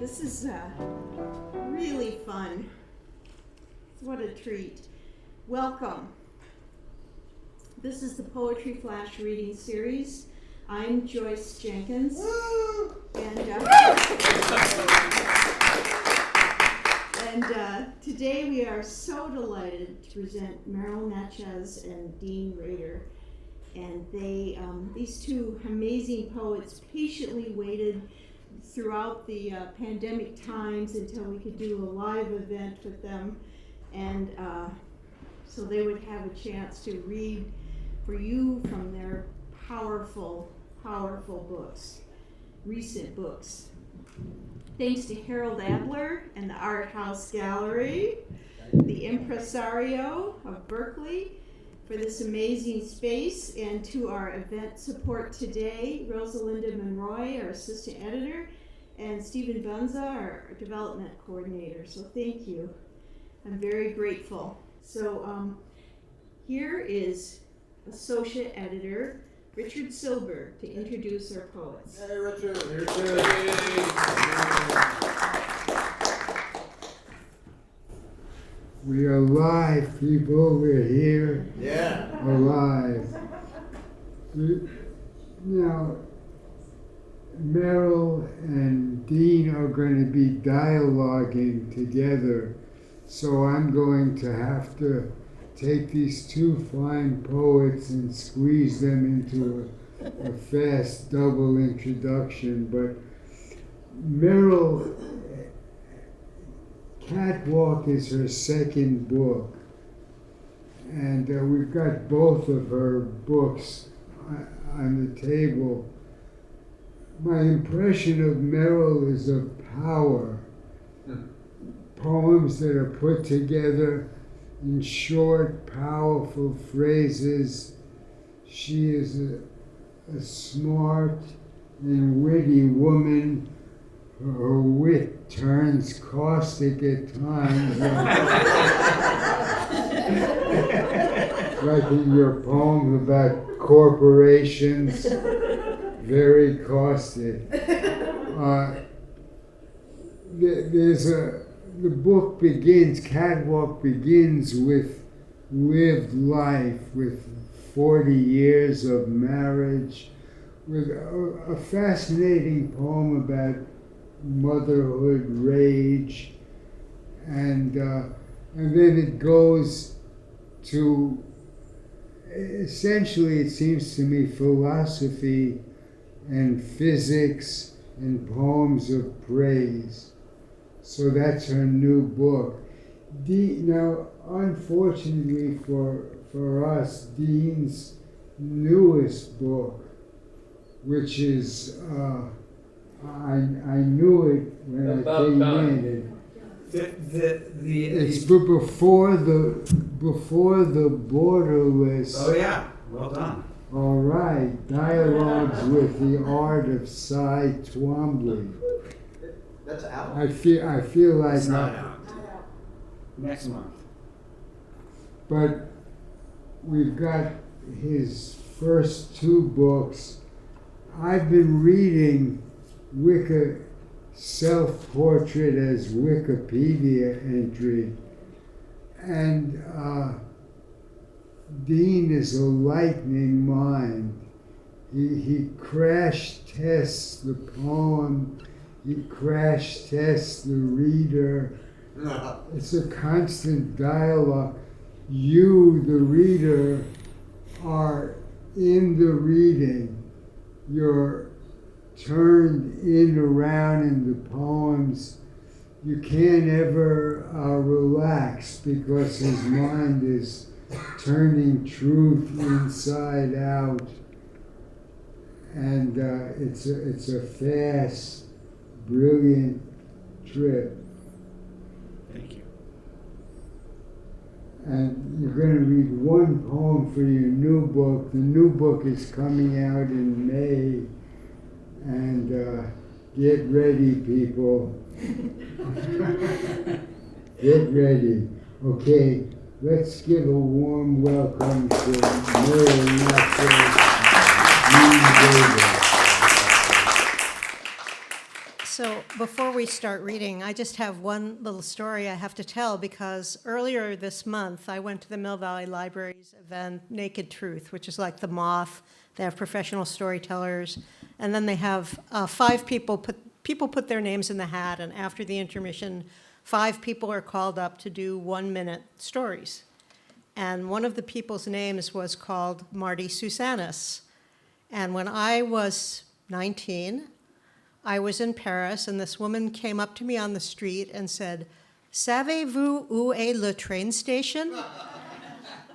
This is really fun. What a treat. Welcome. This is the Poetry Flash Reading Series. I'm Joyce Jenkins. And today we are so delighted to present Meryl Natchez and Dean Rader. And they, these two amazing poets patiently waited throughout the pandemic times until we could do a live event with them. And so they would have a chance to read for you from their powerful, powerful books, recent books. Thanks to Harold Adler and the Art House Gallery, the Impresario of Berkeley, for this amazing space, and to our event support today, Rosalinda Monroy, our assistant editor, and Stephen Bunza, our development coordinator. So thank you. I'm very grateful. So here is associate editor Richard Silber to introduce our poets. Hey, Richard. We are live, people. We're here. Yeah. Alive. Now, Meryl and Dean are going to be dialoguing together, so I'm going to have to take these two fine poets and squeeze them into a fast double introduction. But Meryl, Catwalk is her second book, and we've got both of her books on the table. My impression of Meryl is of power, poems that are put together in short, powerful phrases. She is a smart and witty woman. Her wit turns caustic at times, like in your poem about corporations, very caustic. The book begins, Catwalk begins with lived life, with 40 years of marriage, with a fascinating poem about motherhood, rage, and then it goes to, essentially it seems to me, philosophy and physics and poems of praise. So that's her new book. Now, unfortunately for us, Dean's newest book, which is I knew it when I came in. It's before the borderless. Oh yeah, well done. All right, dialogues with the art of Cy Twombly. That's out. I feel like It's not out. Next month. But we've got his first two books. I've been reading self-portrait as Wikipedia entry, and Dean is a lightning mind. He crash tests the poem, he crash tests the reader. It's a constant dialogue. You, the reader, are in the reading. You're turned in around in the poems. You can't ever relax because his mind is turning truth inside out, and it's a fast, brilliant trip. Thank you. And you're going to read one poem for your new book. The new book is coming out in May. And get ready, people. Get ready. Okay, let's give a warm welcome to Meryl Natchez, Dean Rader. So before we start reading, I just have one little story I have to tell, because earlier this month, I went to the Mill Valley Library's event, Naked Truth, which is like the Moth. They have professional storytellers, and then they have 5 people put their names in the hat, and after the intermission, 5 people are called up to do 1-minute stories. And one of the people's names was called Marty Susanis. And when I was 19, I was in Paris, and this woman came up to me on the street and said, "Savez-vous où est le train station?"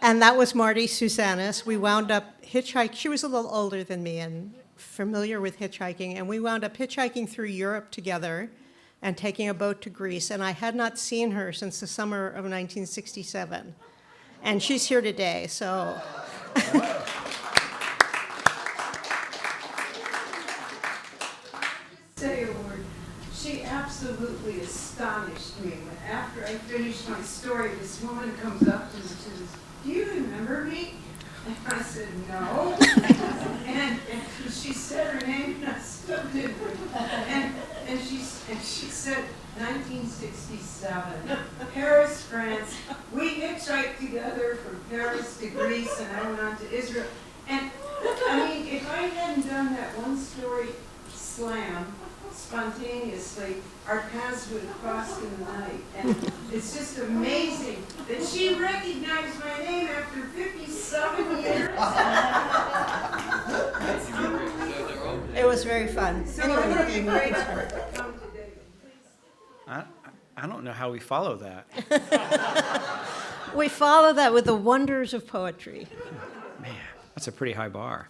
And that was Marty Susanis. We wound up hitchhiking. She was a little older than me and familiar with hitchhiking, and we wound up hitchhiking through Europe together and taking a boat to Greece, and I had not seen her since the summer of 1967. And she's here today, so... Say a word. She absolutely astonished me. After I finished my story, this woman comes up to me and says, "Do you remember me?" And I said, "No." and she said her name, and I still didn't. And she said, 1967, Paris, France. We hitchhiked together from Paris to Greece, and I went on to Israel. And I mean, if I hadn't done that one story slam spontaneously, our paths would have crossed in the night. And it's just amazing that she recognized my name after 57 years. It's unbelievable. It was very fun. So I would be great to come today. I don't know how we follow that. We follow that with the wonders of poetry. Man, that's a pretty high bar.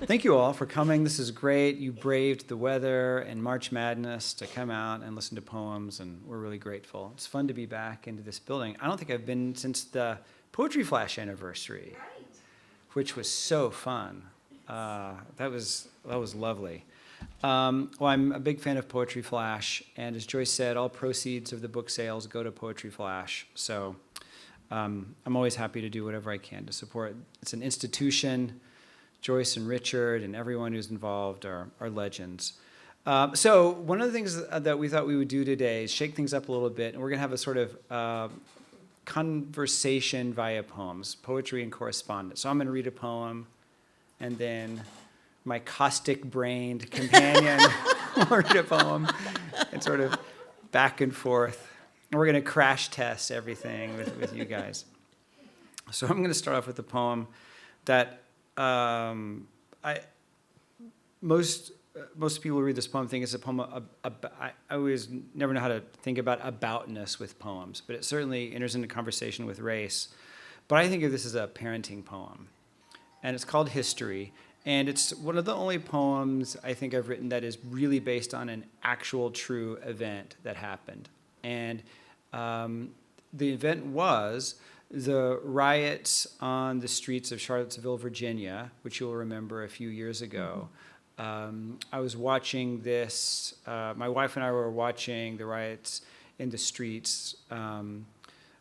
Thank you all for coming. This is great. You braved the weather and March Madness to come out and listen to poems, and we're really grateful. It's fun to be back into this building. I don't think I've been since the Poetry Flash anniversary, which was so fun. That was lovely. Well, I'm a big fan of Poetry Flash, and as Joyce said, all proceeds of the book sales go to Poetry Flash. So I'm always happy to do whatever I can to support. It's an institution. Joyce and Richard and everyone who's involved are legends. So one of the things that we thought we would do today is shake things up a little bit, and we're going to have a sort of conversation via poems, poetry and correspondence. So I'm going to read a poem, and then my caustic-brained companion will read a poem, and sort of back and forth. And we're going to crash test everything with you guys. So I'm going to start off with a poem that most people who read this poem think it's a poem. I always never know how to think about aboutness with poems, but it certainly enters into conversation with race. But I think of this as a parenting poem, and it's called History. And it's one of the only poems I think I've written that is really based on an actual true event that happened. And the event was the riots on the streets of Charlottesville, Virginia, which you'll remember a few years ago. I was watching this, my wife and I were watching the riots in the streets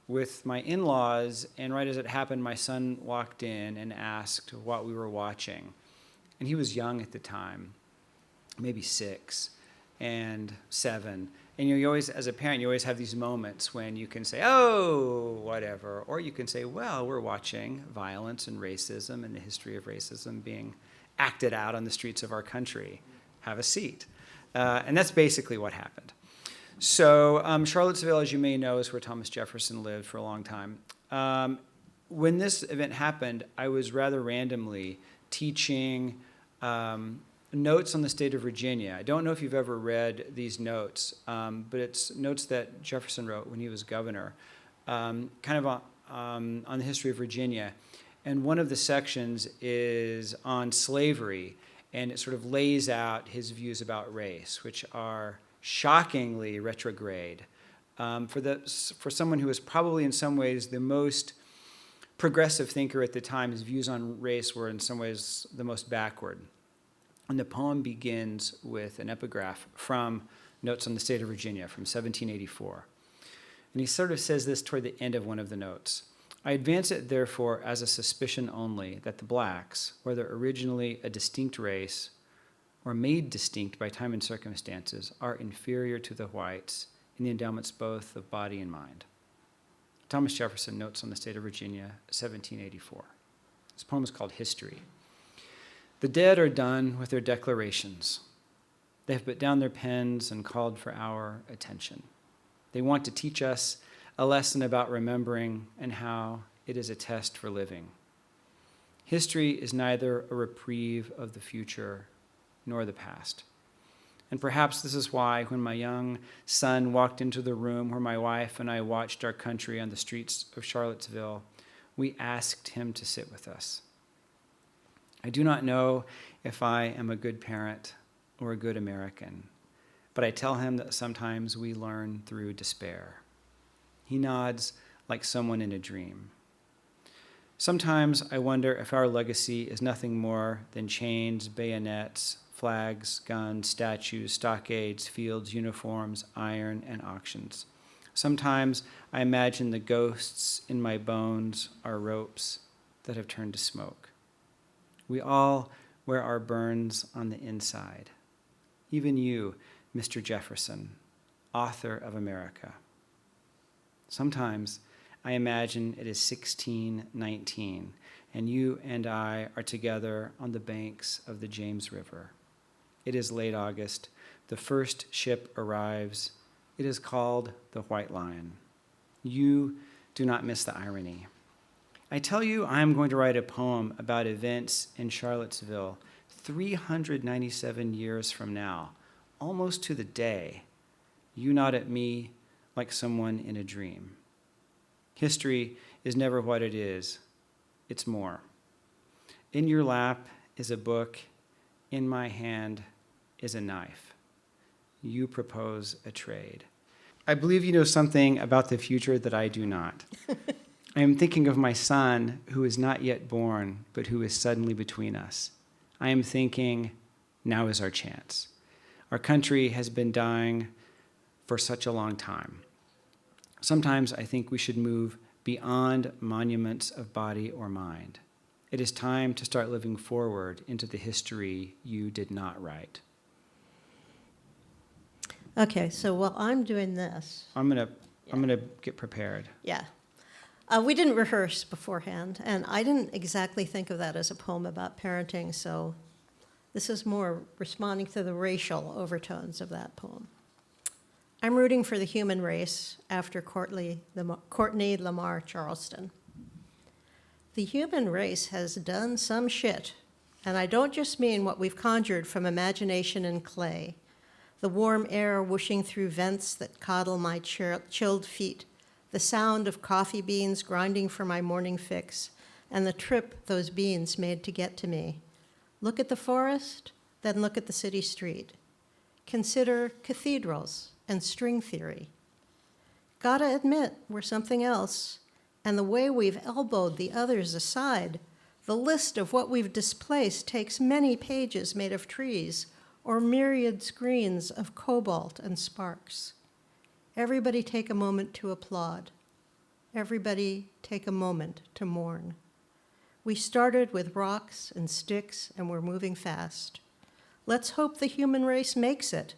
with my in-laws, and right as it happened, my son walked in and asked what we were watching. And he was young at the time, maybe 6 and 7. And you always, as a parent, you always have these moments when you can say, oh, whatever. Or you can say, well, we're watching violence and racism and the history of racism being acted out on the streets of our country. Have a seat. And that's basically what happened. So Charlottesville, as you may know, is where Thomas Jefferson lived for a long time. When this event happened, I was rather randomly teaching notes on the state of Virginia. I don't know if you've ever read these notes, but it's notes that Jefferson wrote when he was governor, kind of on the history of Virginia. And one of the sections is on slavery, and it sort of lays out his views about race, which are shockingly retrograde. For someone who was probably in some ways the most progressive thinker at the time, his views on race were in some ways the most backward. And the poem begins with an epigraph from Notes on the State of Virginia from 1784. And he sort of says this toward the end of one of the notes. I advance it, therefore, as a suspicion only that the blacks, whether originally a distinct race or made distinct by time and circumstances, are inferior to the whites in the endowments both of body and mind. Thomas Jefferson, Notes on the State of Virginia, 1784. This poem is called History. The dead are done with their declarations. They have put down their pens and called for our attention. They want to teach us a lesson about remembering and how it is a test for living. History is neither a reprieve of the future nor the past. And perhaps this is why, when my young son walked into the room where my wife and I watched our country on the streets of Charlottesville, we asked him to sit with us. I do not know if I am a good parent or a good American, but I tell him that sometimes we learn through despair. He nods like someone in a dream. Sometimes I wonder if our legacy is nothing more than chains, bayonets, flags, guns, statues, stockades, fields, uniforms, iron, and auctions. Sometimes I imagine the ghosts in my bones are ropes that have turned to smoke. We all wear our burns on the inside. Even you, Mr. Jefferson, author of America. Sometimes I imagine it is 1619, and you and I are together on the banks of the James River. It is late August. The first ship arrives. It is called the White Lion. You do not miss the irony. I tell you, I am going to write a poem about events in Charlottesville 397 years from now, almost to the day. You nod at me like someone in a dream. History is never what it is. It's more. In your lap is a book. In my hand is a knife. You propose a trade. I believe you know something about the future that I do not. I am thinking of my son who is not yet born, but who is suddenly between us. I am thinking, now is our chance. Our country has been dying for such a long time. Sometimes I think we should move beyond monuments of body or mind. It is time to start living forward into the history you did not write. Okay, so while I'm doing this, I'm gonna get prepared. yeah. We didn't rehearse beforehand, and I didn't exactly think of that as a poem about parenting, so this is more responding to the racial overtones of that poem. I'm rooting for the human race after Courtney Lamar Charleston. The human race has done some shit, and I don't just mean what we've conjured from imagination and clay, the warm air whooshing through vents that coddle my chilled feet, the sound of coffee beans grinding for my morning fix, and the trip those beans made to get to me. Look at the forest, then look at the city street. Consider cathedrals and string theory. Gotta admit, we're something else, and the way we've elbowed the others aside, the list of what we've displaced takes many pages made of trees or myriad screens of cobalt and sparks. Everybody take a moment to applaud. Everybody take a moment to mourn. We started with rocks and sticks, and we're moving fast. Let's hope the human race makes it.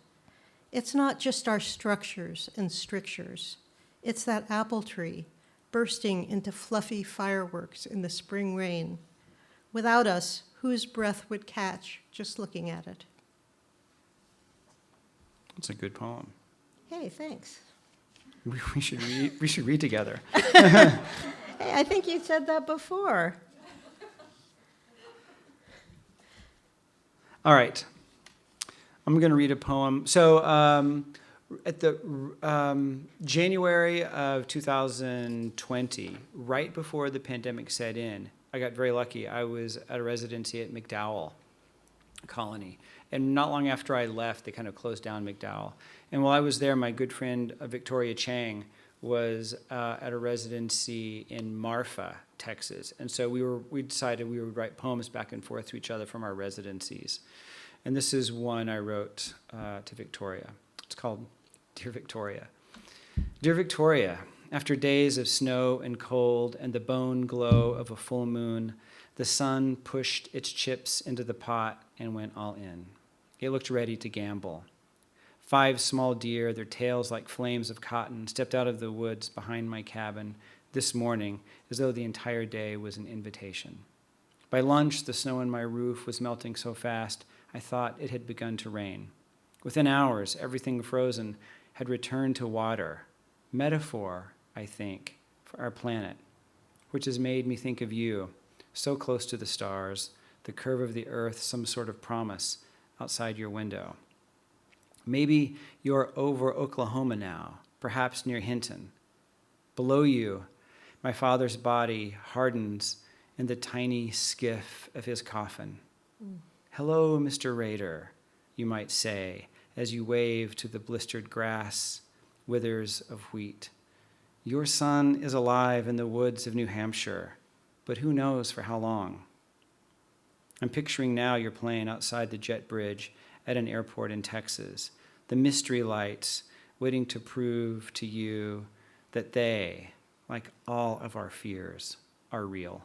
It's not just our structures and strictures. It's that apple tree bursting into fluffy fireworks in the spring rain. Without us, whose breath would catch just looking at it? It's a good poem. Hey, thanks. We should read together. Hey, I think you said that before. All right. I'm going to read a poem. So at the January of 2020, right before the pandemic set in, I got very lucky. I was at a residency at McDowell Colony. And not long after I left, they kind of closed down McDowell. And while I was there, my good friend Victoria Chang was at a residency in Marfa, Texas. And so we decided we would write poems back and forth to each other from our residencies. And this is one I wrote to Victoria. It's called Dear Victoria. Dear Victoria, after days of snow and cold and the bone glow of a full moon, the sun pushed its chips into the pot and went all in. It looked ready to gamble. 5 small deer, their tails like flames of cotton, stepped out of the woods behind my cabin this morning as though the entire day was an invitation. By lunch, the snow on my roof was melting so fast, I thought it had begun to rain. Within hours, everything frozen had returned to water. Metaphor, I think, for our planet, which has made me think of you, so close to the stars, the curve of the earth, some sort of promise outside your window. Maybe you're over Oklahoma now, perhaps near Hinton. Below you, my father's body hardens in the tiny skiff of his coffin. Hello, Mr. Rader, you might say, as you wave to the blistered grass, withers of wheat. Your son is alive in the woods of New Hampshire, but who knows for how long? I'm picturing now your plane outside the jet bridge at an airport in Texas, the mystery lights waiting to prove to you that they, like all of our fears, are real.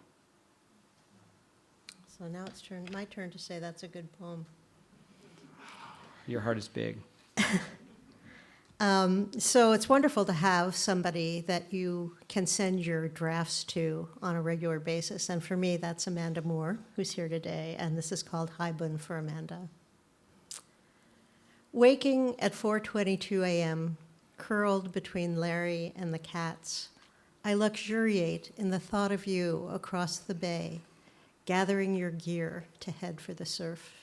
So now it's my turn to say that's a good poem. Your heart is big. So it's wonderful to have somebody that you can send your drafts to on a regular basis. And for me, that's Amanda Moore, who's here today. And this is called Haibun for Amanda. Waking at 4:22 a.m., curled between Larry and the cats, I luxuriate in the thought of you across the bay, gathering your gear to head for the surf.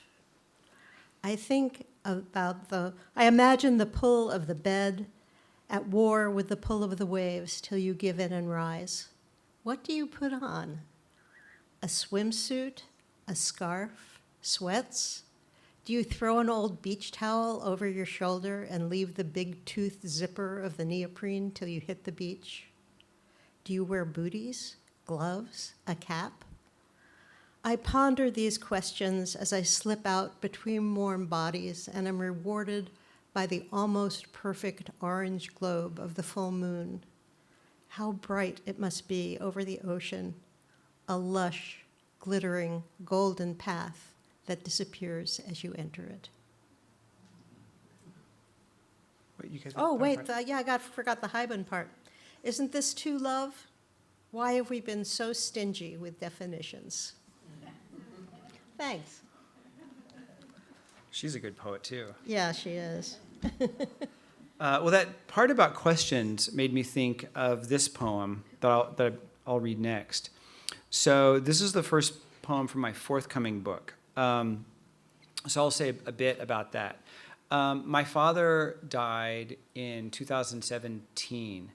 I imagine the pull of the bed, at war with the pull of the waves till you give in and rise. What do you put on? A swimsuit? A scarf? Sweats? Do you throw an old beach towel over your shoulder and leave the big toothed zipper of the neoprene till you hit the beach? Do you wear booties, gloves, a cap? I ponder these questions as I slip out between warm bodies and am rewarded by the almost perfect orange globe of the full moon. How bright it must be over the ocean, a lush, glittering, golden path that disappears as you enter it. Wait, you guys forgot the Haibun part. Isn't this too love? Why have we been so stingy with definitions? Thanks. She's a good poet, too. Yeah, she is. Well, that part about questions made me think of this poem that I'll read next. So this is the first poem from my forthcoming book. So I'll say a bit about that. My father died in 2017.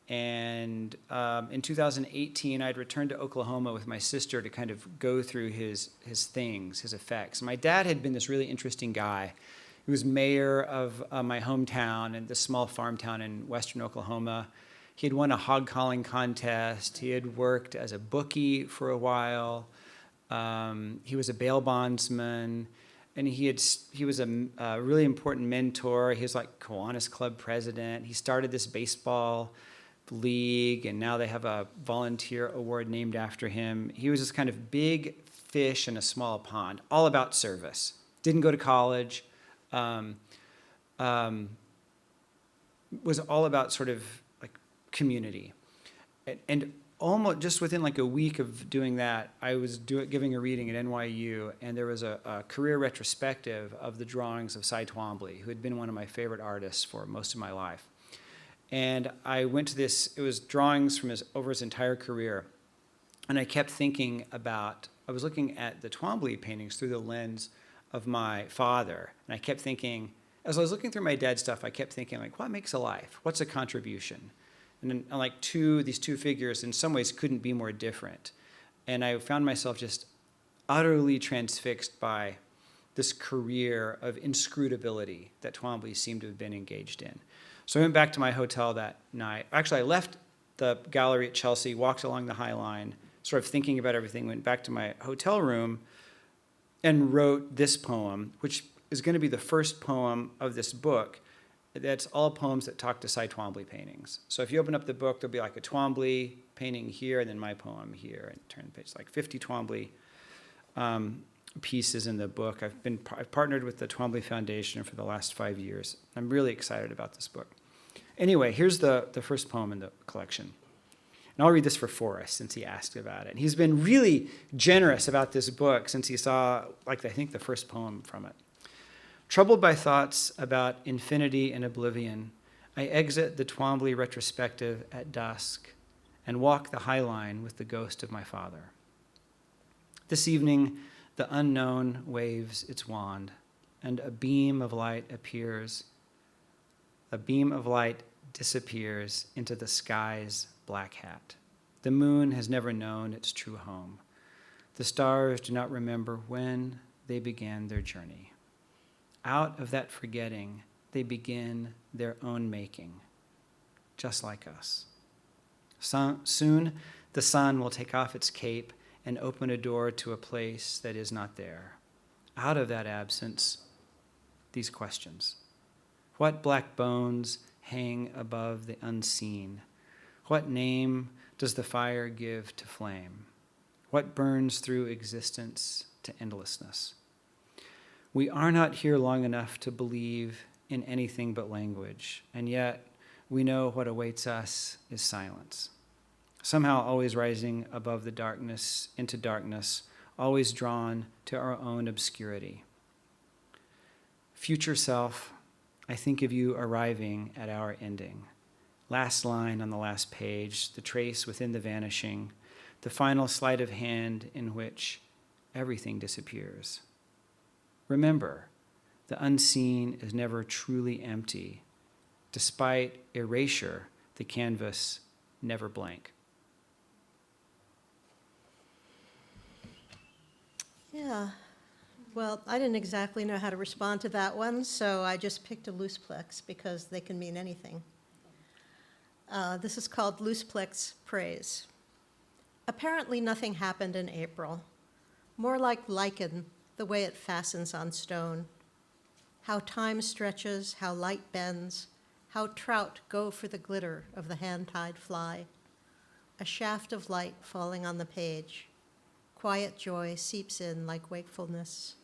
And in 2018, I'd returned to Oklahoma with my sister to kind of go through his things, his effects. My dad had been this really interesting guy. He was mayor of my hometown and this small farm town in western Oklahoma. He had won a hog calling contest. He had worked as a bookie for a while. He was a bail bondsman. And he was a really important mentor. He was like Kiwanis Club president. He started this baseball league, and now they have a volunteer award named after him. He was this kind of big fish in a small pond, all about service. Didn't go to college. Was all about sort of like community. And almost just within like a week of doing that, I was giving a reading at NYU, and there was a career retrospective of the drawings of Cy Twombly, who had been one of my favorite artists for most of my life. And I went to this, it was drawings from over his entire career. And I kept thinking I was looking at the Twombly paintings through the lens of my father. And I kept thinking, as I was looking through my dad's stuff, I kept thinking, like, what makes a life? What's a contribution? And then, like, these two figures in some ways couldn't be more different. And I found myself just utterly transfixed by this career of inscrutability that Twombly seemed to have been engaged in. So I went back to my hotel that night. Actually, I left the gallery at Chelsea, walked along the High Line, sort of thinking about everything, went back to my hotel room and wrote this poem, which is going to be the first poem of this book. That's all poems that talk to Cy Twombly paintings. So if you open up the book, there'll be like a Twombly painting here, and then my poem here, and turn the page, like 50 Twombly pieces in the book. I've partnered with the Twombly Foundation for the last 5 years. I'm really excited about this book. Anyway, here's the first poem in the collection. And I'll read this for Forrest since he asked about it. And he's been really generous about this book since he saw, I think, the first poem from it. Troubled by thoughts about infinity and oblivion, I exit the Twombly retrospective at dusk and walk the High Line with the ghost of my father. This evening, the unknown waves its wand, and a beam of light appears. A beam of light disappears into the sky's black hat. The moon has never known its true home. The stars do not remember when they began their journey. Out of that forgetting, they begin their own making, just like us. Soon, the sun will take off its cape and open a door to a place that is not there. Out of that absence, these questions. What black bones hang above the unseen? What name does the fire give to flame? What burns through existence to endlessness? We are not here long enough to believe in anything but language, and yet we know what awaits us is silence. Somehow always rising above the darkness into darkness, always drawn to our own obscurity. Future self, I think of you arriving at our ending. Last line on the last page, the trace within the vanishing, the final sleight of hand in which everything disappears. Remember, the unseen is never truly empty. Despite erasure, the canvas never blank. Yeah, well, I didn't exactly know how to respond to that one, so I just picked a looseplex because they can mean anything. This is called Looseplex Praise. Apparently nothing happened in April. More like lichen, the way it fastens on stone. How time stretches, how light bends, how trout go for the glitter of the hand-tied fly. A shaft of light falling on the page. Quiet joy seeps in like wakefulness.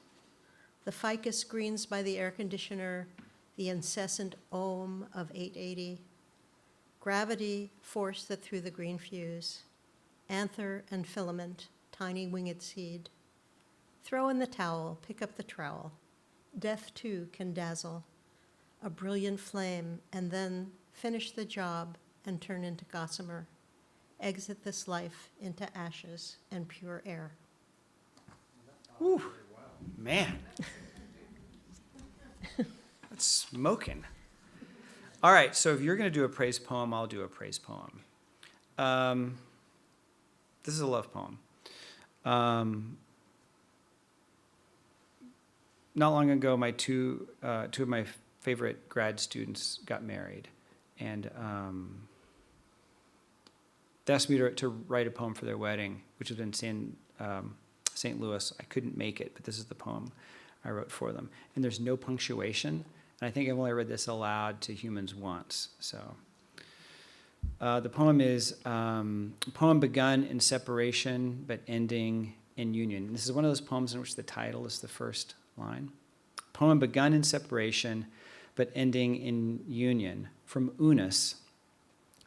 The ficus greens by the air conditioner, the incessant ohm of 880. Gravity, force that threw the green fuse. Anther and filament, tiny winged seed. Throw in the towel, pick up the trowel. Death too can dazzle. A brilliant flame, and then finish the job and turn into gossamer. Exit this life into ashes and pure air. Whew, man. That's smoking. All right, so if you're going to do a praise poem, I'll do a praise poem. This is a love poem. Not long ago, my two of my favorite grad students got married, and they asked me to write a poem for their wedding, which was in St. Louis. I couldn't make it, but this is the poem I wrote for them. And there's no punctuation, and I think I've only read this aloud to humans once. So the poem is a poem begun in separation but ending in union. And this is one of those poems in which the title is the first line. Poem begun in separation but ending in union, from unus,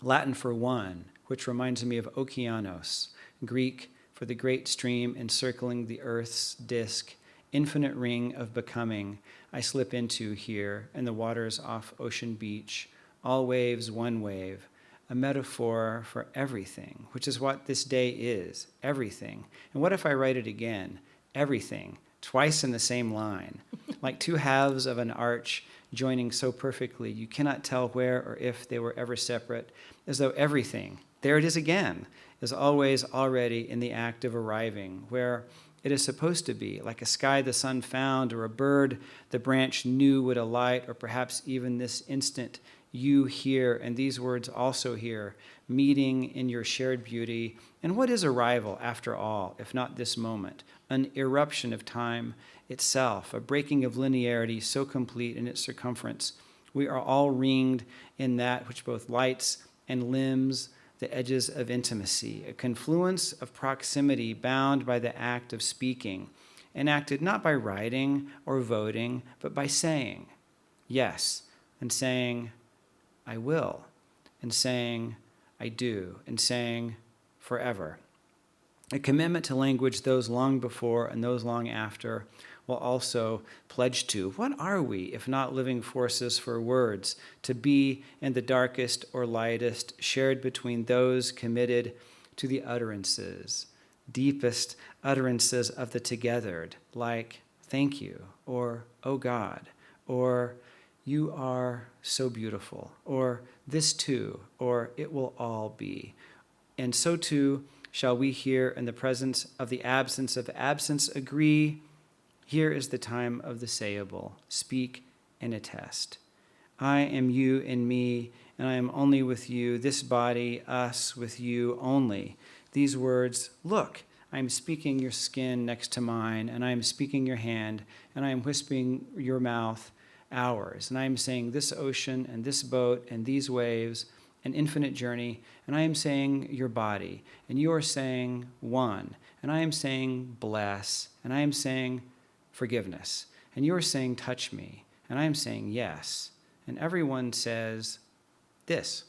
Latin for one, which reminds me of okeanos, Greek for the great stream encircling the earth's disk, infinite ring of becoming I slip into here, and the waters off ocean beach, all waves, one wave, a metaphor for everything, which is what this day is, everything. And what if I write it again? Everything, twice in the same line, like two halves of an arch joining so perfectly you cannot tell where or if they were ever separate, as though everything, there it is again, is always already in the act of arriving, where it is supposed to be, like a sky the sun found, or a bird the branch knew would alight, or perhaps even this instant, you here, and these words also here, meeting in your shared beauty. And what is arrival, after all, if not this moment? An eruption of time itself, a breaking of linearity so complete in its circumference. We are all ringed in that which both lights and limbs the edges of intimacy, a confluence of proximity bound by the act of speaking, enacted not by writing or voting, but by saying yes, and saying, I will, and saying, I do, and saying, forever. A commitment to language those long before and those long after will also pledge to. What are we, if not living forces for words, to be in the darkest or lightest, shared between those committed to the utterances, deepest utterances of the togethered, like thank you, or oh God, or you are so beautiful, or this too, or it will all be. And so too shall we here in the presence of the absence of absence agree, here is the time of the sayable, speak and attest. I am you and me, and I am only with you, this body, us, with you only. These words, look, I am speaking your skin next to mine, and I am speaking your hand, and I am whispering your mouth, ours. And I am saying this ocean and this boat and these waves, an infinite journey, and I am saying your body, and you are saying one, and I am saying bless, and I am saying forgiveness, and you are saying touch me, and I am saying yes, and everyone says this.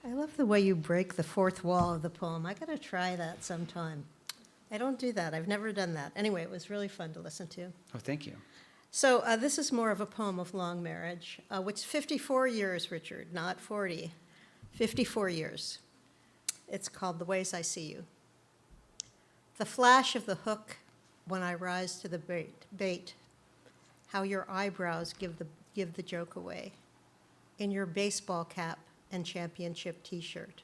I love the way you break the fourth wall of the poem. I gotta try that sometime. I don't do that. I've never done that. Anyway, it was really fun to listen to. Oh, thank you. So this is more of a poem of long marriage, which 54 years, Richard, not 40. 54 years. It's called The Ways I See You. The flash of the hook when I rise to the bait, how your eyebrows give the joke away, in your baseball cap and championship t-shirt.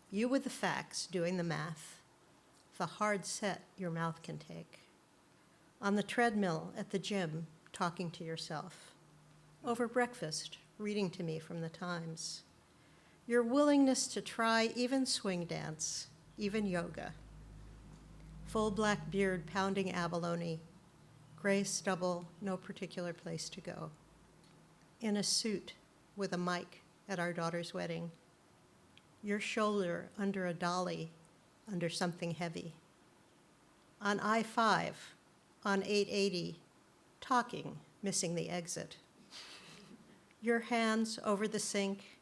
You with the facts, doing the math, the hard set your mouth can take. On the treadmill at the gym, talking to yourself. Over breakfast, reading to me from the Times. Your willingness to try even swing dance, even yoga. Full black beard pounding abalone, gray stubble, no particular place to go. In a suit with a mic at our daughter's wedding. Your shoulder under a dolly, under something heavy. On I-5, on 880, talking, missing the exit. Your hands over the sink,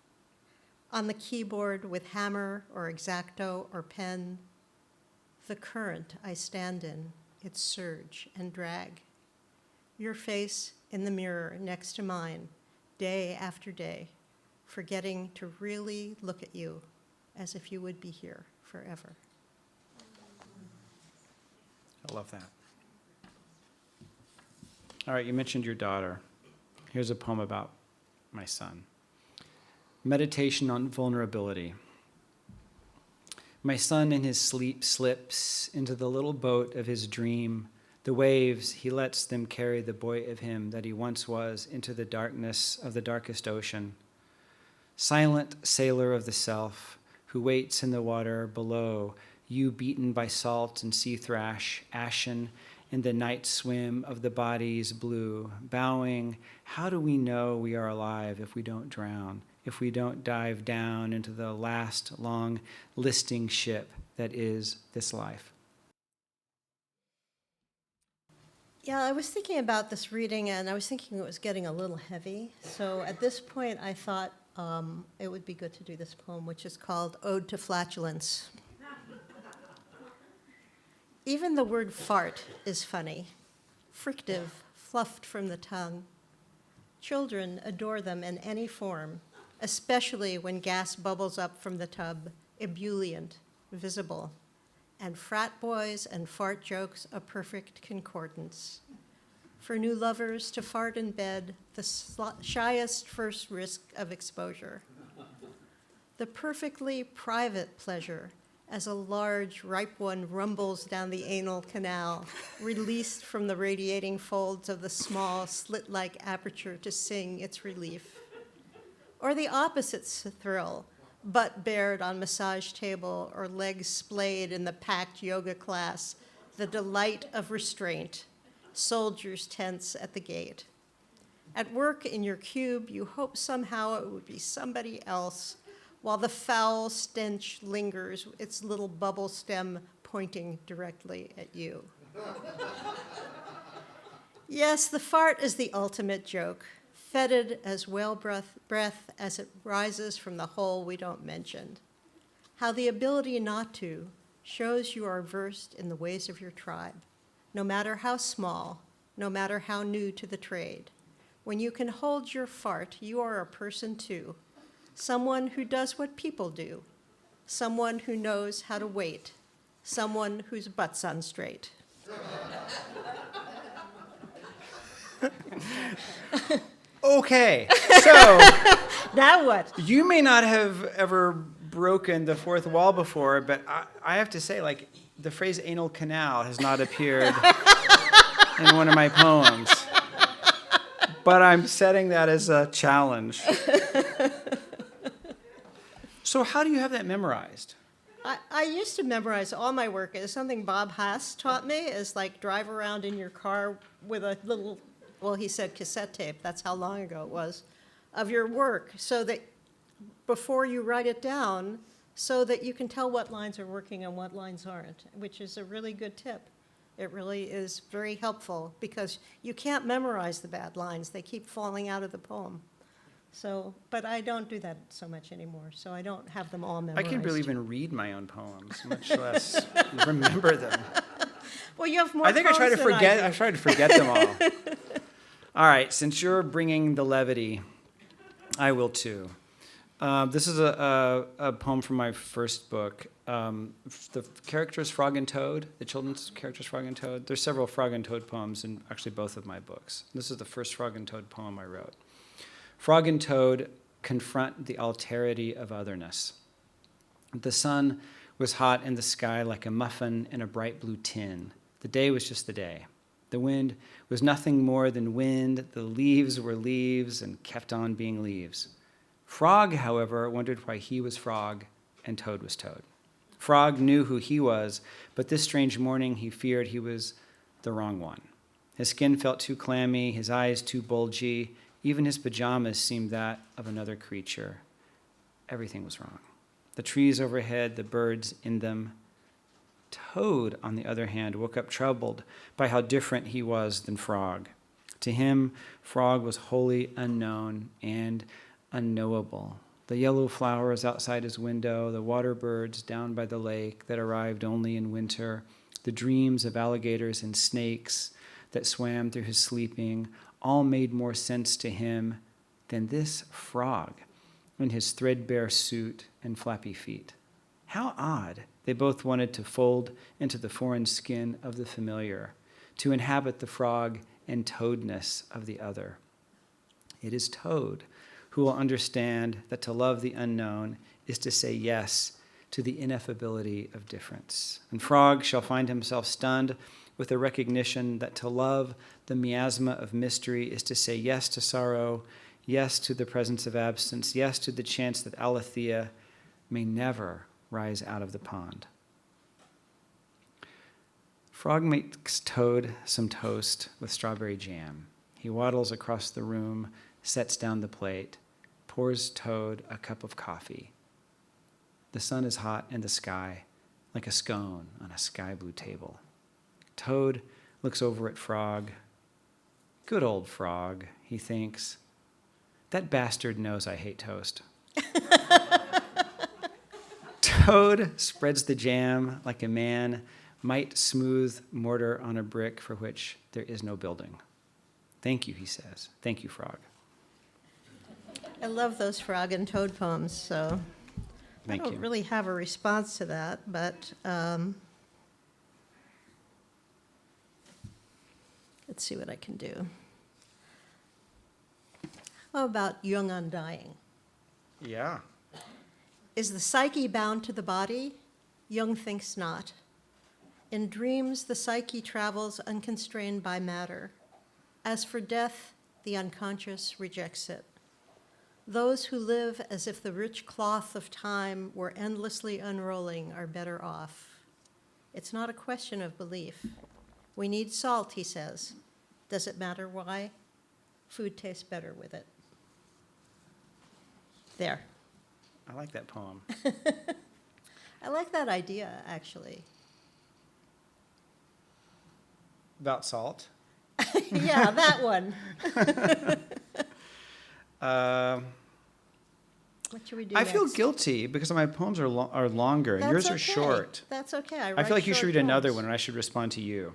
on the keyboard with hammer or X-Acto or pen. The current I stand in, its surge and drag. Your face in the mirror next to mine, day after day, forgetting to really look at you as if you would be here forever. I love that. All right, you mentioned your daughter. Here's a poem about my son. Meditation on vulnerability. My son in his sleep slips into the little boat of his dream. The waves, he lets them carry the boy of him that he once was into the darkness of the darkest ocean. Silent sailor of the self, who waits in the water below, you beaten by salt and sea thrash, ashen in the night swim of the body's blue, bowing, how do we know we are alive if we don't drown, if we don't dive down into the last long listing ship that is this life? Yeah, I was thinking about this reading, and I was thinking it was getting a little heavy. So at this point, I thought it would be good to do this poem, which is called Ode to Flatulence. Even the word fart is funny, frictive, fluffed from the tongue. Children adore them in any form, especially when gas bubbles up from the tub, ebullient, visible, and frat boys and fart jokes a perfect concordance. For new lovers to fart in bed, the shyest first risk of exposure. The perfectly private pleasure as a large, ripe one rumbles down the anal canal, released from the radiating folds of the small, slit-like aperture to sing its relief. Or the opposite thrill, butt bared on massage table or legs splayed in the packed yoga class, the delight of restraint, soldiers tense at the gate. At work in your cube, you hope somehow it would be somebody else, while the foul stench lingers, its little bubble stem pointing directly at you. Yes, the fart is the ultimate joke, fetid as whale breath as it rises from the hole we don't mention. How the ability not to shows you are versed in the ways of your tribe, no matter how small, no matter how new to the trade. When you can hold your fart, you are a person too, someone who does what people do, someone who knows how to wait, someone whose butt's on straight. Okay, so Now what? you may not have ever broken the fourth wall before, but I have to say, like, the phrase anal canal has not appeared in one of my poems. But I'm setting that as a challenge. So how do you have that memorized? I used to memorize all my work. It's something Bob Haas taught me, is like drive around in your car with a little, well, he said cassette tape, that's how long ago it was, of your work, so that before you write it down, so that you can tell what lines are working and what lines aren't, which is a really good tip. It really is very helpful because you can't memorize the bad lines. They keep falling out of the poem. So, but I don't do that so much anymore, so I don't have them all I memorized. can barely even read my own poems, much less remember them. Well, you have more I think I try to poems than forget. do. I try to forget them all. All right, since you're bringing the levity, I will too. This is a poem from my first book. The characters Frog and Toad, the children's characters Frog and Toad. There's several Frog and Toad poems in actually both of my books. This is the first Frog and Toad poem I wrote. Frog and Toad confront the alterity of otherness. The sun was hot in the sky like a muffin in a bright blue tin. The day was just the day. The wind was nothing more than wind. The leaves were leaves and kept on being leaves. Frog, however, wondered why he was Frog and Toad was Toad. Frog knew who he was, but this strange morning he feared he was the wrong one. His skin felt too clammy, his eyes too bulgy. Even his pajamas seemed that of another creature. Everything was wrong. The trees overhead, the birds in them. Toad, on the other hand, woke up troubled by how different he was than Frog. To him, Frog was wholly unknown and unknowable. The yellow flowers outside his window, the water birds down by the lake that arrived only in winter, the dreams of alligators and snakes that swam through his sleeping, all made more sense to him than this Frog in his threadbare suit and flappy feet. How odd they both wanted to fold into the foreign skin of the familiar, to inhabit the frog and toadness of the other. It is Toad who will understand that to love the unknown is to say yes to the ineffability of difference. And Frog shall find himself stunned with a recognition that to love the miasma of mystery is to say yes to sorrow, yes to the presence of absence, yes to the chance that Alethea may never rise out of the pond. Frog makes Toad some toast with strawberry jam. He waddles across the room, sets down the plate, pours Toad a cup of coffee. The sun is hot in the sky, like a scone on a sky blue table. Toad looks over at Frog. Good old Frog, he thinks. That bastard knows I hate toast. Toad spreads the jam like a man might smooth mortar on a brick for which there is no building. Thank you, he says. Thank you, Frog. I love those Frog and Toad poems, so Thank I don't you. really have a response to that, but let's see what I can do. How about Young Undying? Yeah. Is the psyche bound to the body? Jung thinks not. In dreams, the psyche travels unconstrained by matter. As for death, the unconscious rejects it. Those who live as if the rich cloth of time were endlessly unrolling are better off. It's not a question of belief. We need salt, he says. Does it matter why? Food tastes better with it. There. I like that poem. I like that idea, actually. About salt. Yeah, that one. What should we do I feel next? guilty because my poems are longer and That's yours are okay. short. That's okay. I feel like you should read another one one. and I should respond to you.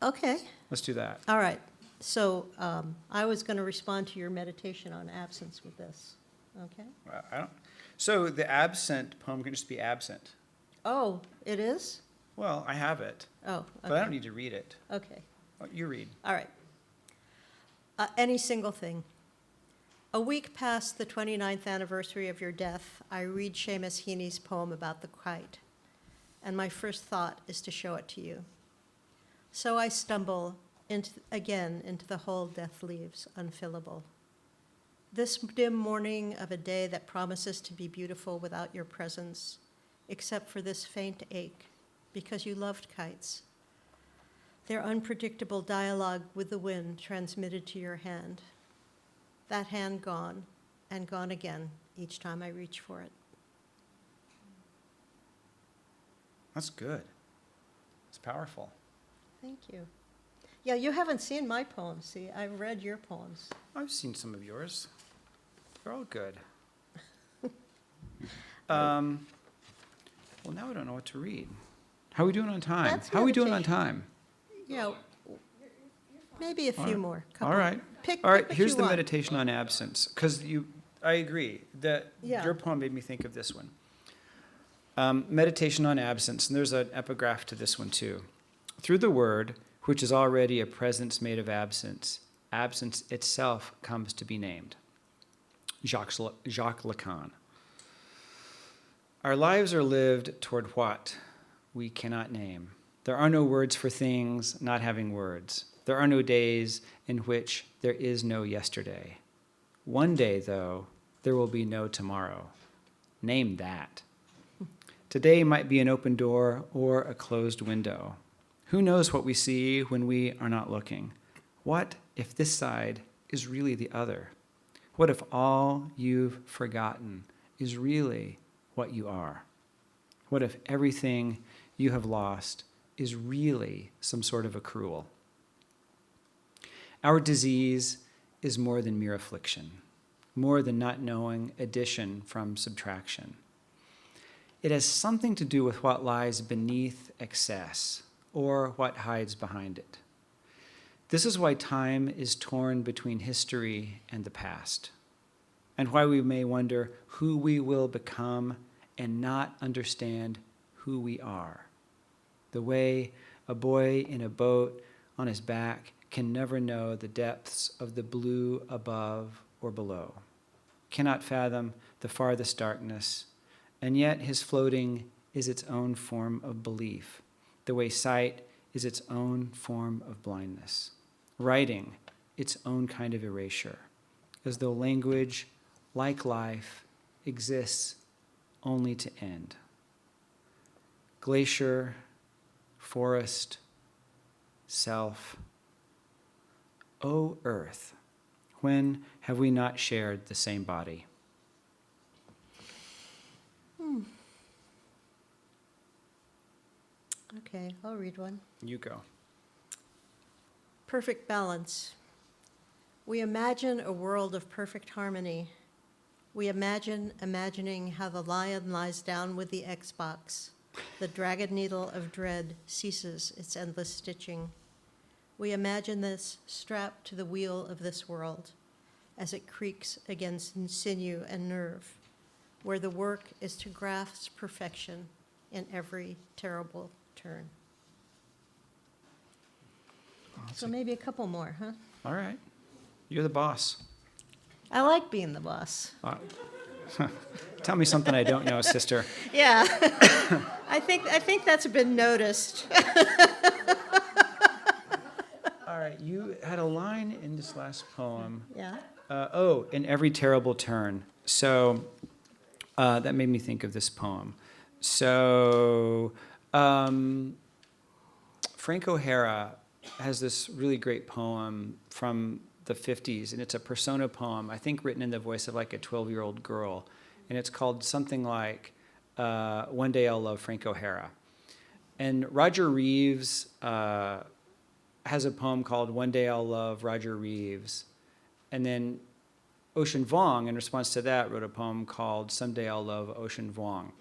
Okay. Let's do that. All right. So I was going to respond to your meditation on absence with this. Okay. I don't. So the absent poem can just be absent. Oh, it is? Well, I have it, Oh, okay. but I don't need to read it. Okay. Oh, you read. All right. Any single thing. A week past the 29th anniversary of your death, I read Seamus Heaney's poem about the kite, and my first thought is to show it to you. So I stumble again into the whole death leaves unfillable. This dim morning of a day that promises to be beautiful without your presence, except for this faint ache, because you loved kites. Their unpredictable dialogue with the wind transmitted to your hand. That hand gone, and gone again each time I reach for it. That's good. It's powerful. Thank you. Yeah, you haven't seen my poems, see? I've read your poems. I've seen some of yours. They're all good. Well, now I don't know what to read. How are we doing on time? That's How are we doing on meditation. time? Yeah, maybe a few more. Couple All right. Pick All right, what here's you the want. meditation on absence, because I agree that Yeah. your poem made me think of this one. Meditation on absence, and there's an epigraph to this one too. Through the word, which is already a presence made of absence, absence itself comes to be named. Jacques Lacan. Our lives are lived toward what we cannot name. There are no words for things not having words. There are no days in which there is no yesterday. One day, though, there will be no tomorrow. Name that. Today might be an open door or a closed window. Who knows what we see when we are not looking? What if this side is really the other? What if all you've forgotten is really what you are? What if everything you have lost is really some sort of accrual? Our disease is more than mere affliction, more than not knowing addition from subtraction. It has something to do with what lies beneath excess or what hides behind it. This is why time is torn between history and the past, and why we may wonder who we will become and not understand who we are. The way a boy in a boat on his back can never know the depths of the blue above or below, cannot fathom the farthest darkness, and yet his floating is its own form of belief, the way sight is its own form of blindness, writing its own kind of erasure, as though language, like life, exists only to end. Glacier, forest, self. O earth, when have we not shared the same body? Okay, I'll read one. You go. Perfect balance. We imagine a world of perfect harmony. We imagine imagining how the lion lies down with the Xbox. The dragon needle of dread ceases its endless stitching. We imagine this strapped to the wheel of this world as it creaks against sinew and nerve, where the work is to grasp perfection in every terrible turn. So maybe a couple more, huh? All right. You're the boss. I like being the boss. Tell me something I don't know, sister. Yeah, I think that's been noticed. All right. You had a line in this last poem. Yeah. In every terrible turn. So that made me think of this poem. So Frank O'Hara has this really great poem from the 50s, and it's a persona poem, I think written in the voice of like a 12-year-old girl. And it's called something like, One Day I'll Love Frank O'Hara. And Roger Reeves has a poem called One Day I'll Love Roger Reeves. And then Ocean Vuong, in response to that, wrote a poem called Someday I'll Love Ocean Vuong.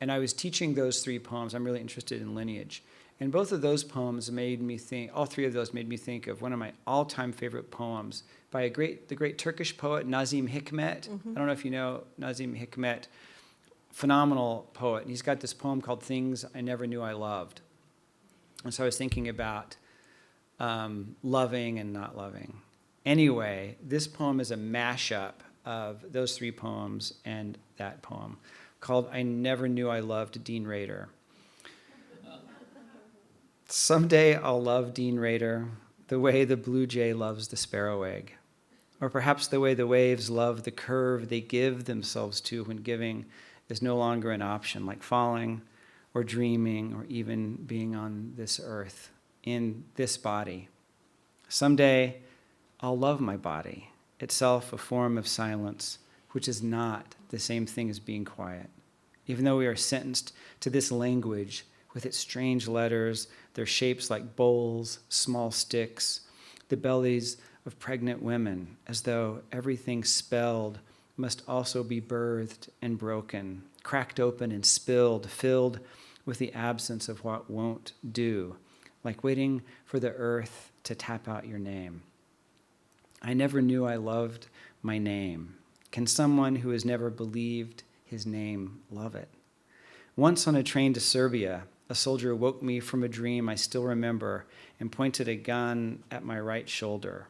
And I was teaching those three poems. I'm really interested in lineage. And both of those poems made me think, all three of those made me think of one of my all-time favorite poems by the great Turkish poet Nazim Hikmet. I don't know if you know Nazim Hikmet, phenomenal poet. And he's got this poem called Things I Never Knew I Loved. And so I was thinking about loving and not loving. Anyway, this poem is a mashup of those three poems and that poem called I Never Knew I Loved Dean Rader. Someday I'll love Dean Rader the way the blue jay loves the sparrow egg, or perhaps the way the waves love the curve they give themselves to when giving is no longer an option, like falling or dreaming or even being on this earth, in this body. Someday I'll love my body, itself a form of silence, which is not the same thing as being quiet. Even though we are sentenced to this language with its strange letters, their shapes like bowls, small sticks, the bellies of pregnant women, as though everything spelled must also be birthed and broken, cracked open and spilled, filled with the absence of what won't do, like waiting for the earth to tap out your name. I never knew I loved my name. Can someone who has never believed his name love it? Once on a train to Serbia, a soldier woke me from a dream I still remember and pointed a gun at my right shoulder.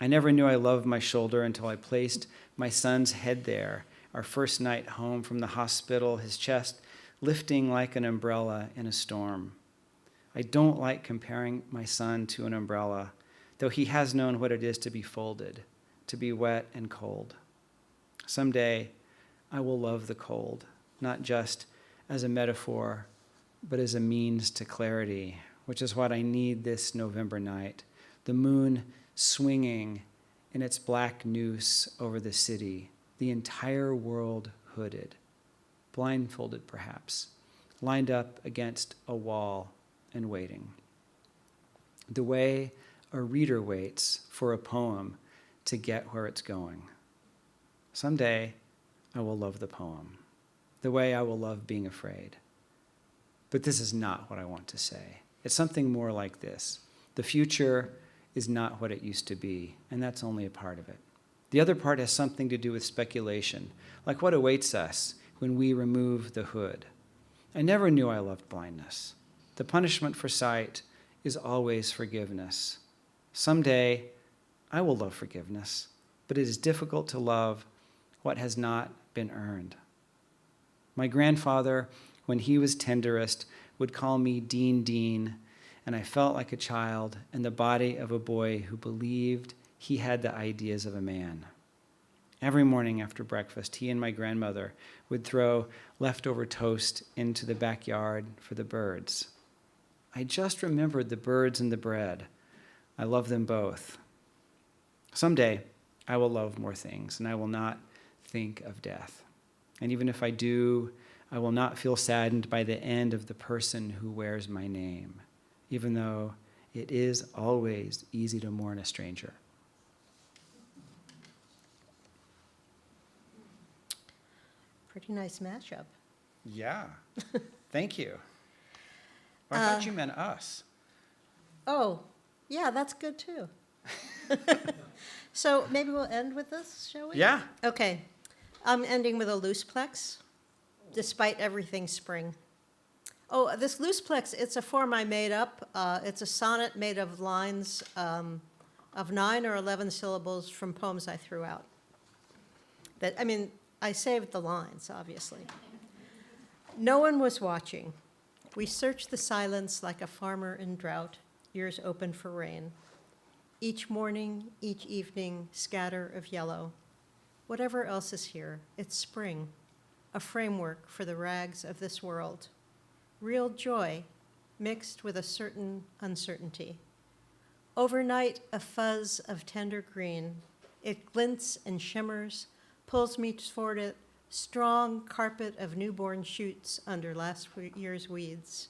I never knew I loved my shoulder until I placed my son's head there, our first night home from the hospital, his chest lifting like an umbrella in a storm. I don't like comparing my son to an umbrella, though he has known what it is to be folded, to be wet and cold. Someday, I will love the cold, not just as a metaphor, but as a means to clarity, which is what I need this November night. The moon swinging in its black noose over the city, the entire world hooded, blindfolded perhaps, lined up against a wall and waiting. The way a reader waits for a poem to get where it's going. Someday, I will love the poem, the way I will love being afraid. But this is not what I want to say. It's something more like this. The future is not what it used to be, and that's only a part of it. The other part has something to do with speculation, like what awaits us when we remove the hood. I never knew I loved blindness. The punishment for sight is always forgiveness. Someday, I will love forgiveness, but it is difficult to love what has not been earned. My grandfather, when he was tenderest, would call me Dean Dean, and I felt like a child in the body of a boy who believed he had the ideas of a man. Every morning after breakfast, he and my grandmother would throw leftover toast into the backyard for the birds. I just remembered the birds and the bread. I love them both. Someday, I will love more things, and I will not think of death. And even if I do, I will not feel saddened by the end of the person who wears my name, even though it is always easy to mourn a stranger. Pretty nice mashup. Yeah. Thank you. I thought you meant us. Oh, yeah, that's good too. So maybe we'll end with this, shall we? Yeah. Okay. I'm ending with a loose plex, despite everything spring. Oh, this loose plex, it's a form I made up. It's a sonnet made of lines of 9 or 11 syllables from poems I threw out. I saved the lines, obviously. No one was watching. We searched the silence like a farmer in drought, ears open for rain. Each morning, each evening, scatter of yellow. Whatever else is here, it's spring, a framework for the rags of this world. Real joy mixed with a certain uncertainty. Overnight, a fuzz of tender green. It glints and shimmers, pulls me toward it, strong carpet of newborn shoots under last year's weeds.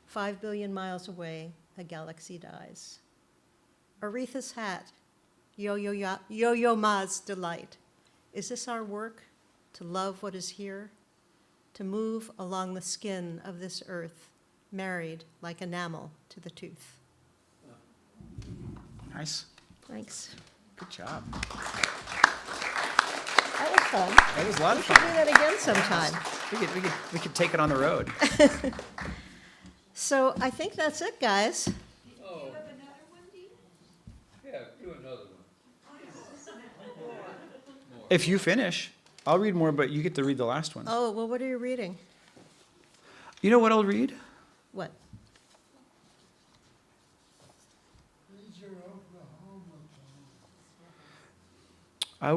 5 billion miles away, a galaxy dies. Aretha's hat, Yo-Yo Ma's delight. Is this our work, to love what is here, to move along the skin of this earth, married like enamel to the tooth? Nice. Thanks. Good job. That was fun. That was a lot We of should do fun. that again sometime. We could take it on the road. So I think that's it, guys. You have another one, Dee? Yeah, do another one. If you finish, I'll read more, but you get to read the last one. Oh, well, what are you reading? You know what I'll read? What? I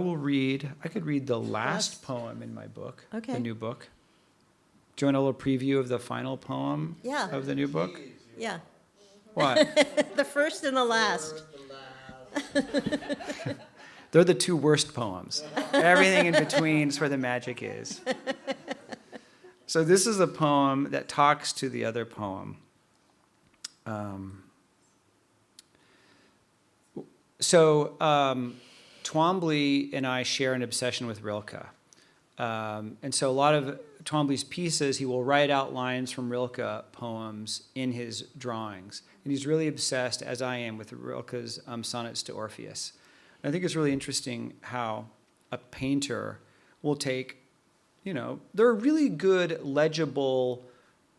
could read the last poem in my book, Okay. the new book. Do you want a little preview of the final poem Yeah. of the new book? Yeah. What? The first and the last. They're the two worst poems. Everything in between is where the magic is. So this is a poem that talks to the other poem. Twombly and I share an obsession with Rilke. And so a lot of Twombly's pieces, he will write out lines from Rilke poems in his drawings. And he's really obsessed, as I am, with Rilke's sonnets to Orpheus. And I think it's really interesting how a painter will take, there are really good legible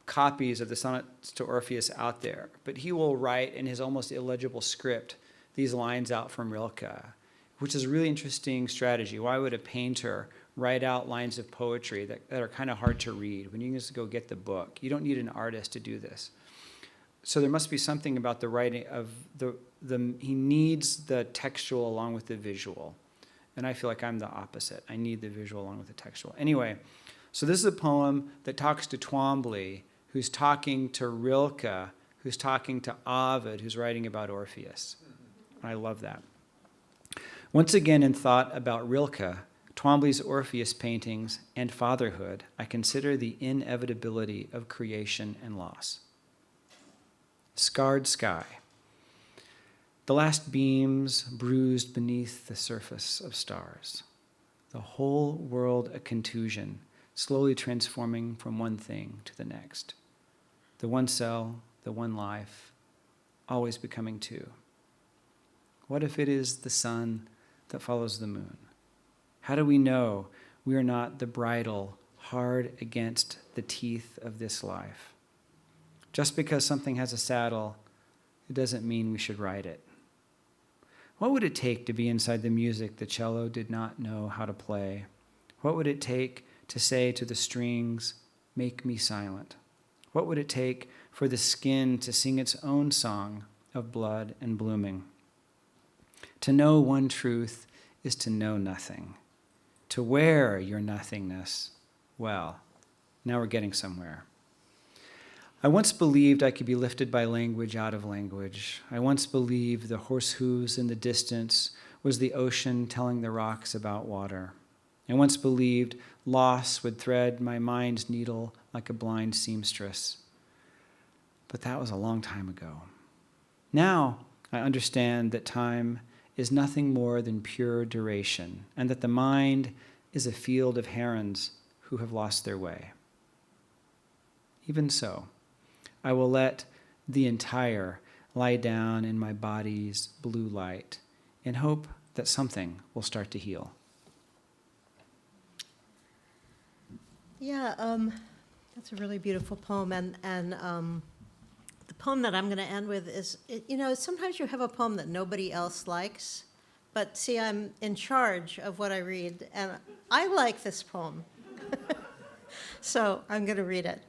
copies of the sonnets to Orpheus out there, but he will write in his almost illegible script these lines out from Rilke, which is a really interesting strategy. Why would a painter write out lines of poetry that are kind of hard to read when you can just go get the book? You don't need an artist to do this. So there must be something about the writing of he needs the textual along with the visual. And I feel like I'm the opposite. I need the visual along with the textual. Anyway, so this is a poem that talks to Twombly, who's talking to Rilke, who's talking to Ovid, who's writing about Orpheus. I love that. Once again, in thought about Rilke, Twombly's Orpheus paintings, and fatherhood, I consider the inevitability of creation and loss. Scarred sky. The last beams bruised beneath the surface of stars. The whole world a contusion, slowly transforming from one thing to the next. The one cell, the one life, always becoming two. What if it is the sun that follows the moon? How do we know we are not the bridle hard against the teeth of this life? Just because something has a saddle, it doesn't mean we should ride it. What would it take to be inside the music the cello did not know how to play? What would it take to say to the strings, "Make me silent"? What would it take for the skin to sing its own song of blood and blooming? To know one truth is to know nothing. To wear your nothingness, well, now we're getting somewhere. I once believed I could be lifted by language out of language. I once believed the horse hooves in the distance was the ocean telling the rocks about water. I once believed loss would thread my mind's needle like a blind seamstress. But that was a long time ago. Now I understand that time is nothing more than pure duration, and that the mind is a field of herons who have lost their way. Even so, I will let the entire lie down in my body's blue light in hope that something will start to heal. Yeah, that's a really beautiful poem, and the poem that I'm going to end with is, sometimes you have a poem that nobody else likes, but see, I'm in charge of what I read, and I like this poem. So I'm going to read it.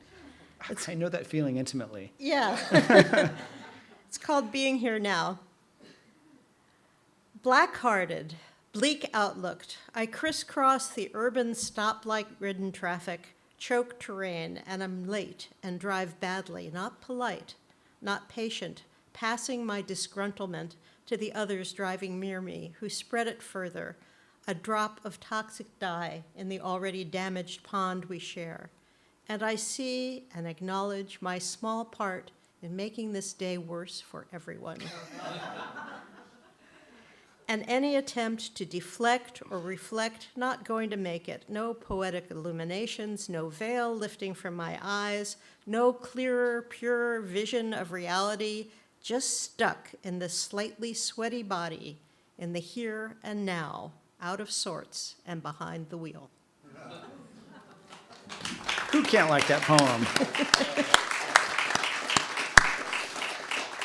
I know that feeling intimately. Yeah. It's called Being Here Now. Black-hearted, bleak outlooked, I crisscross the urban stoplight-ridden traffic, choked terrain, and I'm late and drive badly, not polite, not patient, passing my disgruntlement to the others driving near me, who spread it further, a drop of toxic dye in the already damaged pond we share. And I see and acknowledge my small part in making this day worse for everyone. And any attempt to deflect or reflect, not going to make it. No poetic illuminations, no veil lifting from my eyes, no clearer, purer vision of reality, just stuck in this slightly sweaty body, in the here and now, out of sorts and behind the wheel. Who can't like that poem?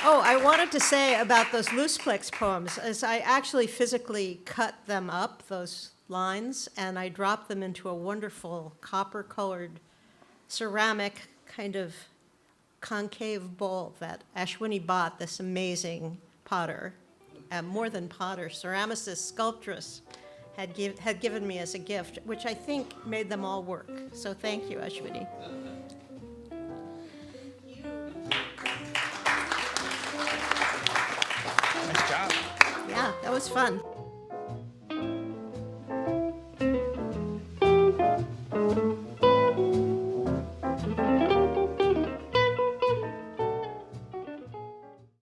Oh, I wanted to say about those looseplex poems, is I actually physically cut them up, those lines, and I dropped them into a wonderful copper-colored ceramic kind of concave bowl that Ashwini bought, this amazing potter, more than potter, ceramicist, sculptress, had given me as a gift, which I think made them all work. So thank you, Ashwini. Nice job. Yeah, that was fun.